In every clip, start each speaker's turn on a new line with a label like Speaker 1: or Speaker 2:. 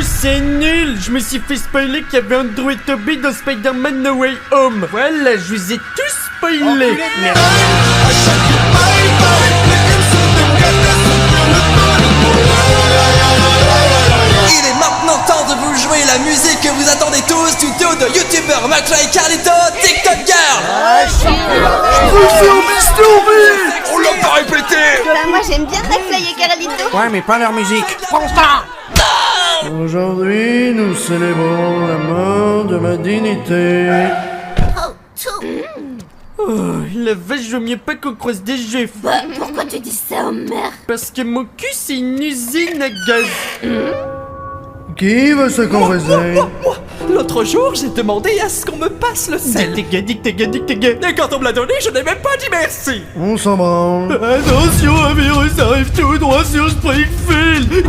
Speaker 1: c'est nul. Je me suis fait spoiler qu'il y avait Andrew et Toby dans Spider-Man No Way Home. Voilà, je vous ai tous spoilé. Merci.
Speaker 2: Il est maintenant temps de vous jouer la musique que vous attendez tous du duo de youtubeurs McFly et Carlito, TikTok Girl.
Speaker 3: On l'a pas répété.
Speaker 4: Bah moi j'aime bien McFly et Carlito.
Speaker 5: Ouais, mais pas leur musique.
Speaker 1: Aujourd'hui, nous célébrons la mort de ma dignité. Oh, la vache, je mieux pas qu'on croise des juifs.
Speaker 4: Bah pourquoi tu dis ça, Homer?
Speaker 1: Parce que mon cul, c'est une usine à gaz. Qui veut se converser?
Speaker 2: L'autre jour, j'ai demandé à ce qu'on me passe le sel.
Speaker 1: T'es gay.
Speaker 2: Et quand on me l'a donné, je n'ai même pas dit merci.
Speaker 1: On s'en branle. Attention, un virus arrive tout droit sur Springfield.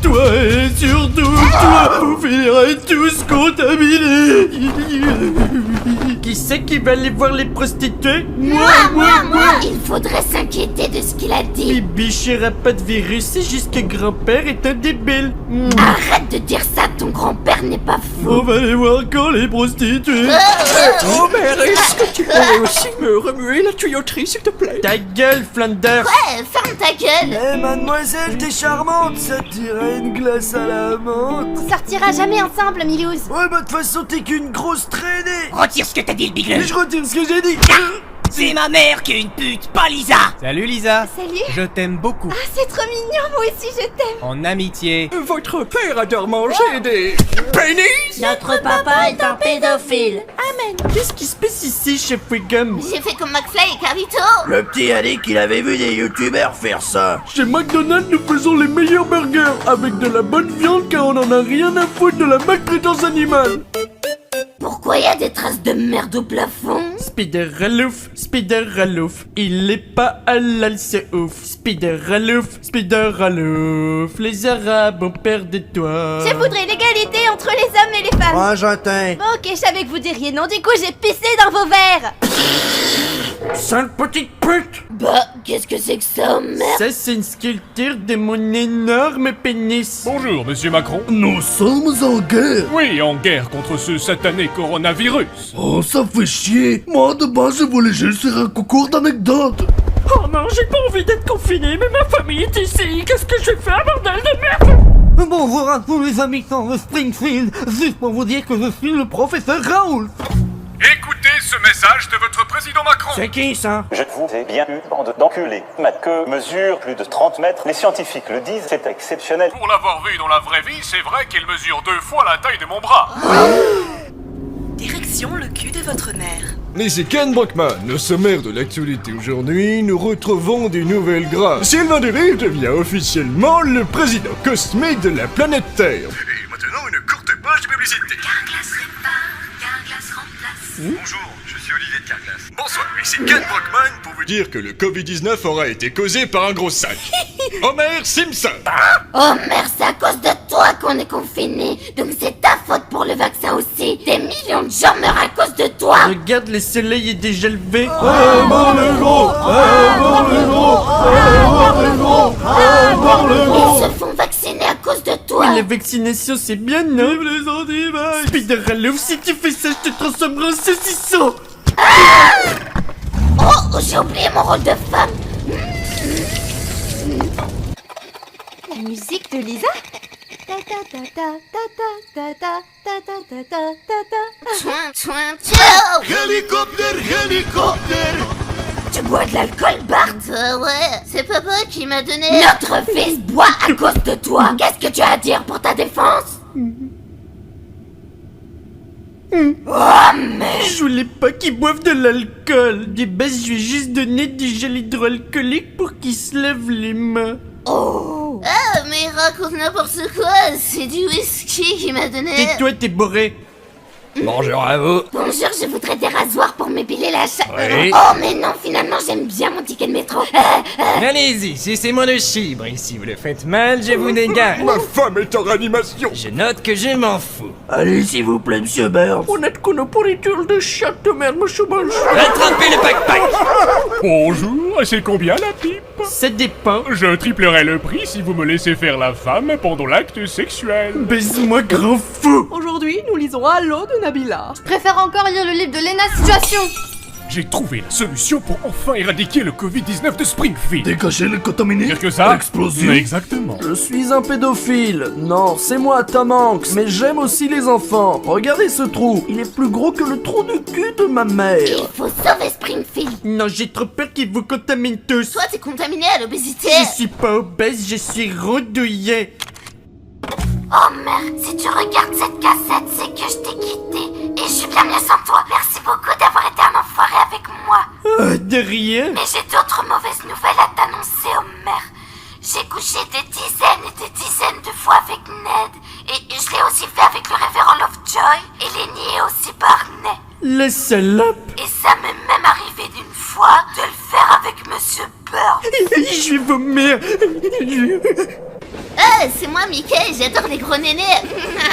Speaker 1: Toi et surtout toi, vous finirez tous contaminés. Qui c'est qui va aller voir les prostituées?
Speaker 4: Moi. Il faudrait s'inquiéter de ce qu'il a dit.
Speaker 1: Bibichera pas de virus, c'est juste que grand-père est un débile.
Speaker 4: Arrête de dire ça, ton grand-père n'est pas fou.
Speaker 1: On va aller voir quand les prostituées.
Speaker 2: Oh mère, est-ce que tu pourrais aussi me remuer la tuyauterie, s'il te plaît?
Speaker 1: Ta gueule, Flanders.
Speaker 4: Ouais, ferme ta gueule.
Speaker 6: Eh mademoiselle, t'es charmante, ça te dirait une glace à la menthe?
Speaker 4: On sortira jamais ensemble, Milouz.
Speaker 6: Ouais bah de toute façon t'es qu'une grosse traînée.
Speaker 7: Retire ce que t'as dit, le bigleux.
Speaker 6: Mais je retire ce que j'ai dit.
Speaker 7: C'est ma mère qui est une pute, pas Lisa.
Speaker 5: Salut Lisa.
Speaker 4: Salut.
Speaker 5: Je t'aime beaucoup.
Speaker 4: Ah, c'est trop mignon, moi aussi je t'aime.
Speaker 5: En amitié.
Speaker 2: Votre père adore manger des pénis.
Speaker 7: Notre papa est un pédophile.
Speaker 1: Qu'est-ce qui se passe ici, chef Wiggum?
Speaker 4: J'ai fait comme McFly et Carlito.
Speaker 6: Le petit a dit qu'il avait vu des youtubeurs faire ça.
Speaker 1: Chez McDonald's, nous faisons les meilleurs burgers avec de la bonne viande car on en a rien à foutre de la maltraitance animale.
Speaker 4: Pourquoi y a des traces de merde au plafond?
Speaker 1: Spider Ralouf, il est pas halal, c'est ouf. Spider Ralouf, les Arabes ont peur de toi.
Speaker 4: Je voudrais l'égalité entre les hommes et les femmes.
Speaker 6: Moi j'atteins.
Speaker 4: Bon, ok, je savais que vous diriez non, du coup j'ai pissé dans vos verres.
Speaker 1: Sale petite pute!
Speaker 4: Bah, qu'est-ce que c'est que ça, merde?
Speaker 1: Ça, c'est une sculpture de mon énorme pénis.
Speaker 8: Bonjour, monsieur Macron.
Speaker 1: Nous sommes en guerre.
Speaker 8: Oui, en guerre contre ce satané coronavirus.
Speaker 1: Oh, ça fait chier. Moi, de base, je voulais juste faire un concours d'anecdotes. Oh non, j'ai pas envie d'être confiné, mais ma famille est ici. Qu'est-ce que je vais faire, bordel de merde?
Speaker 6: Bonjour à tous les habitants de Springfield. Juste pour vous dire que je suis le professeur Raoul.
Speaker 8: Écoutez ce message de votre président Macron.
Speaker 5: C'est qui ça?
Speaker 9: Je vous ai bien eu, bande d'enculés. Ma queue mesure plus de 30 mètres. Les scientifiques le disent, c'est exceptionnel.
Speaker 8: Pour l'avoir vu dans la vraie vie, c'est vrai qu'il mesure 2 fois la taille de mon bras.
Speaker 10: Direction le cul de votre mère.
Speaker 3: Ici Ken Brockman, au sommaire de l'actualité aujourd'hui, nous retrouvons des nouvelles grâces. Sylvain Dérive devient officiellement le président cosmique de la planète Terre. Et maintenant, une courte page de publicité. Bonjour, je suis Olivier de Carglass. Bonsoir, ici Ken Brockman pour vous dire que le Covid-19 aura été causé par un gros sac. Homer Simpson.
Speaker 4: Oh merde, c'est à cause de toi qu'on est confiné. Donc c'est ta faute pour le vaccin aussi. Des millions de gens meurent à cause de toi.
Speaker 1: Regarde, le soleil est déjà levé.
Speaker 4: Ils se font vacciner à cause de toi.
Speaker 1: La vaccination, c'est bien, non? Les antivax. Spider Ralouf, si tu fais ça, je te transformerai en saucisson.
Speaker 4: Oh, j'ai oublié mon rôle de femme. La musique de Lisa.
Speaker 6: Hélicoptère.
Speaker 4: Tu bois de l'alcool, Bart?
Speaker 11: Ouais, c'est papa qui m'a donné...
Speaker 4: Notre fils boit à cause de toi. Qu'est-ce que tu as à dire pour ta défense? Oh, mais...
Speaker 1: Je voulais pas qu'ils boivent de l'alcool. De base, je lui ai juste donné du gel hydroalcoolique pour qu'ils se lèvent les mains.
Speaker 4: Oh.
Speaker 11: Ah, mais il raconte n'importe quoi. C'est du whisky qu'il m'a donné.
Speaker 1: Tais-toi, t'es bourré.
Speaker 5: Bonjour à vous.
Speaker 4: Bonjour, je voudrais des rasoirs pour m'épiler la chatte.
Speaker 5: Oui.
Speaker 4: Oh, mais non, finalement, j'aime bien mon ticket de métro.
Speaker 5: Allez-y, sucez-moi le chibre. Et si vous le faites mal, je vous dégage.
Speaker 3: Ma femme est en réanimation.
Speaker 5: Je note que je m'en fous.
Speaker 6: Allez s'il vous plaît monsieur Burns.
Speaker 1: On a de quoi nos pourritures de chatte de merde, monsieur Bolche.
Speaker 5: Rattrapez le pack-pack.
Speaker 8: Bonjour, c'est combien la pipe?
Speaker 1: Ça dépend.
Speaker 8: Je triplerai le prix si vous me laissez faire la femme pendant l'acte sexuel.
Speaker 1: Baise-moi, grand fou.
Speaker 10: Aujourd'hui, nous lisons Halo de Nabila.
Speaker 11: Je préfère encore lire le livre de Lena Situation.
Speaker 8: J'ai trouvé la solution pour enfin éradiquer le Covid-19 de Springfield.
Speaker 1: Dégagez les contaminés.
Speaker 8: Pire que ça?
Speaker 1: Explosion.
Speaker 8: Exactement.
Speaker 6: Je suis un pédophile. Non, c'est moi, Tom Hanks, mais j'aime aussi les enfants. Regardez ce trou. Il est plus gros que le trou du cul de ma mère.
Speaker 4: Il faut sauver Springfield.
Speaker 1: Non, j'ai trop peur qu'ils vous contaminent tous.
Speaker 11: Toi, t'es contaminé à l'obésité.
Speaker 1: Je suis pas obèse, je suis redouillé.
Speaker 4: Homer, si tu regardes cette cassette, c'est que je t'ai quitté. Et je suis bien mieux sans toi. Merci beaucoup d'avoir été un enfoiré avec moi.
Speaker 1: De rien.
Speaker 4: Mais j'ai d'autres mauvaises nouvelles à t'annoncer, Homer. J'ai couché des dizaines et des dizaines de fois avec Ned. Et je l'ai aussi fait avec le révérend Lovejoy. Et Lenny et aussi Barney.
Speaker 1: Le salope.
Speaker 4: Et ça m'est même arrivé d'une fois de le faire avec Monsieur Burns.
Speaker 1: Je vais vomir.
Speaker 11: C'est moi, Mickey, j'adore les gros nénés.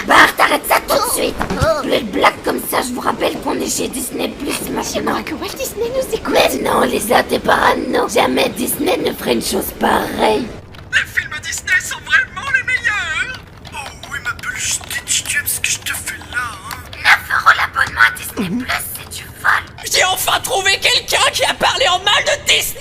Speaker 4: Bart, arrête ça tout de suite.
Speaker 11: Oh.
Speaker 4: Plus de blagues comme ça, je vous rappelle qu'on est chez Disney Plus maintenant.
Speaker 11: Que Walt Disney nous écoute.
Speaker 4: Mais non, Lisa, t'es parano. Jamais Disney ne ferait une chose pareille.
Speaker 3: Les films Disney sont vraiment les meilleurs. Oh oui, ma belle Stitch, tu aimes ce que je te fais là, hein?
Speaker 4: 9 € l'abonnement à Disney Plus, c'est du vol.
Speaker 2: J'ai enfin trouvé quelqu'un qui a parlé en mal de Disney.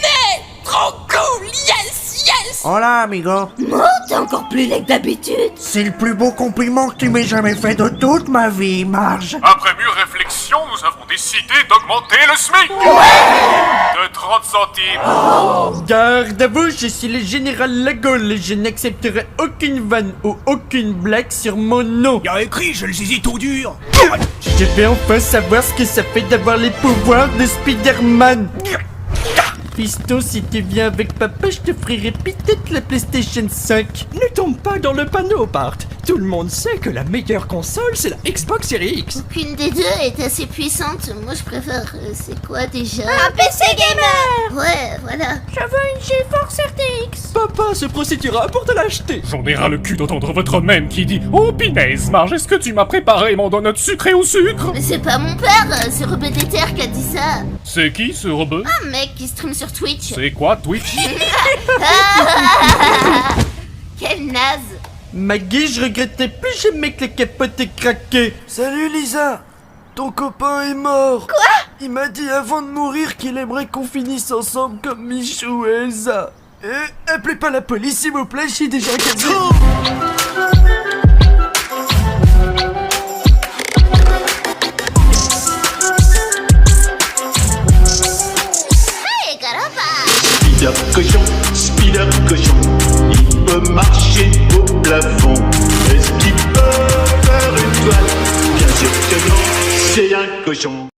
Speaker 2: Trop cool, yes, yes.
Speaker 6: Hola, amigo.
Speaker 4: Moi, t'es encore plus laid que d'habitude.
Speaker 6: C'est le plus beau compliment que tu m'aies jamais fait de toute ma vie, Marge.
Speaker 8: Après mûre réflexion, nous avons décidé d'augmenter le SMIC de 30 centimes.
Speaker 1: Garde à vous, je suis le général Lagol et je n'accepterai aucune vanne ou aucune blague sur mon nom.
Speaker 7: Y'a écrit, je le saisis tout dur.
Speaker 1: Je vais enfin savoir ce que ça fait d'avoir les pouvoirs de Spider-Man. Fiston, si tu viens avec papa, je te ferai peut-être la PlayStation 5.
Speaker 5: Ne tombe pas dans le panneau, Bart. Tout le monde sait que la meilleure console, c'est la Xbox Series X.
Speaker 11: Aucune des deux est assez puissante. Moi, je préfère. C'est quoi déjà?
Speaker 10: Un PC gamer.
Speaker 11: Ouais, voilà.
Speaker 10: Je veux une GeForce RTX.
Speaker 5: Papa se prostituera pour te l'acheter.
Speaker 8: J'en ai ras le cul d'entendre votre mème qui dit « Oh, pinaise, Marge, est-ce que tu m'as préparé mon donut sucré au sucre
Speaker 11: Mais c'est pas mon père, c'est Rebeu Déter qui a dit ça. ?»
Speaker 8: C'est qui, ce rebeu?
Speaker 11: Un mec qui stream sur Twitch.
Speaker 8: C'est quoi, Twitch?
Speaker 11: Quel naze.
Speaker 1: Maggie, je regrettais plus jamais que la capote ait craqué.
Speaker 6: Salut, Lisa. Ton copain est mort. Quoi? Il m'a dit avant de mourir qu'il aimerait qu'on finisse ensemble comme Michou et Elsa. Appelez pas la police, s'il vous plaît, j'ai déjà casé.
Speaker 11: Hey, caramba.
Speaker 9: Speed up cochon, il peut marcher au plafond. Est-ce qu'il peut faire une toile? Bien sûr que non, c'est un cochon.